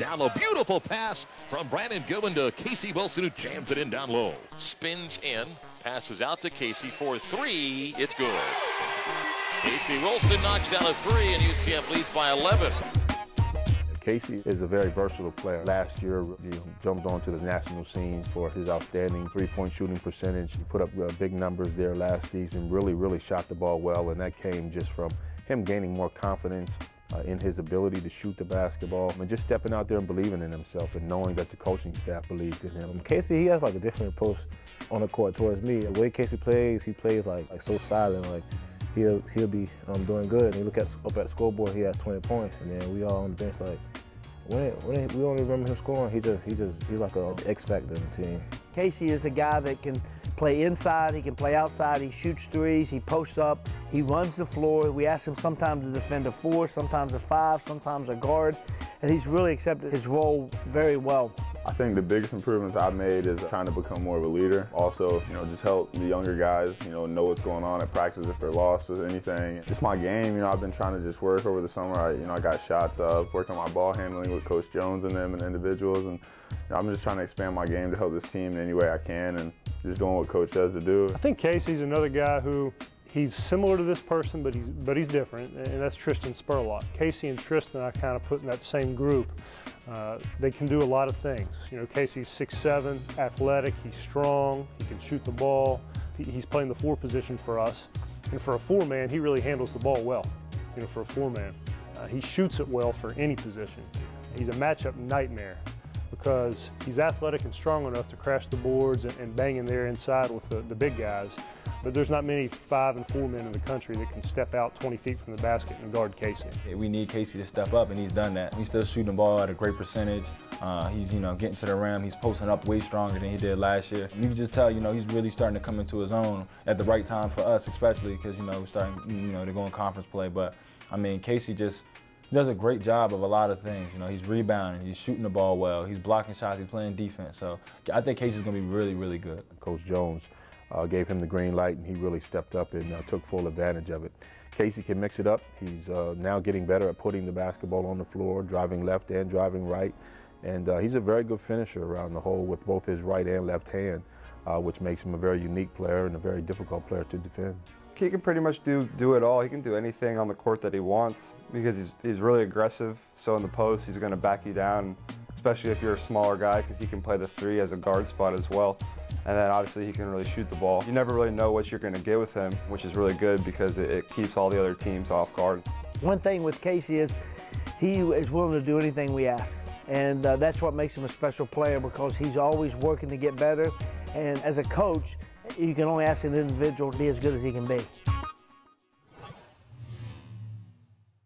Down low, beautiful pass from Brandon Goodwin to Kasey Wilson, who jams it in down low. Spins in, passes out to Kasey for three. It's good. Kasey Wilson knocks down a three, and UCF leads by 11. Kasey is a very versatile player. Last year, he jumped onto the national scene for his outstanding three-point shooting percentage. He put up big numbers there last season, really shot the ball well, and that came just from him gaining more confidence in his ability to shoot the basketball and just stepping out there and believing in himself and knowing that the coaching staff believed in him. Kasey, he has like a different approach on the court towards me. The way Kasey plays, he plays like so silent. Like he'll be doing good, and you look up at the scoreboard, he has 20 points, and then we all on the bench like, we don't remember him scoring. He's like an X factor in the team. Kasey is a guy that can play inside, he can play outside, he shoots threes, he posts up, he runs the floor. We ask him sometimes to defend a 4, sometimes a 5, sometimes a guard, and he's really accepted his role very well. I think the biggest improvements I've made is trying to become more of a leader. Also, just help the younger guys, know what's going on at practice if they're lost with anything. Just my game, I've been trying to just work over the summer. I got shots up, worked on my ball handling with Coach Jones and them and individuals, and I'm just trying to expand my game to help this team in any way I can and just doing what Coach says to do. I think Kasey's another guy who he's similar to this person, but he's different, and that's Tristan Spurlock. Kasey and Tristan I kind of put in that same group. They can do a lot of things. Kasey's 6'7", athletic, he's strong, he can shoot the ball. He's playing the 4 position for us. And for a 4-man, he really handles the ball well, for a 4-man. He shoots it well for any position. He's a matchup nightmare because he's athletic and strong enough to crash the boards and bang in there inside with the big guys. But there's not many 5 and 4 men in the country that can step out 20 feet from the basket and guard Kasey. We need Kasey to step up, and he's done that. He's still shooting the ball at a great percentage. He's, getting to the rim. He's posting up way stronger than he did last year. You can just tell, he's really starting to come into his own at the right time for us, especially because, we're starting, to go in conference play. But, Kasey just does a great job of a lot of things. He's rebounding, he's shooting the ball well, he's blocking shots, he's playing defense. So I think Kasey's going to be really good. Coach Jones gave him the green light, and he really stepped up and took full advantage of it. Kasey can mix it up. He's now getting better at putting the basketball on the floor, driving left and driving right. And he's a very good finisher around the hole with both his right and left hand, which makes him a very unique player and a very difficult player to defend. He can pretty much do it all. He can do anything on the court that he wants because he's really aggressive. So in the post, he's going to back you down, especially if you're a smaller guy, because he can play the 3 as a guard spot as well. And then obviously he can really shoot the ball. You never really know what you're going to get with him, which is really good because it keeps all the other teams off guard. One thing with Kasey is he is willing to do anything we ask. And that's what makes him a special player, because he's always working to get better. And as a coach, you can only ask an individual to be as good as he can be.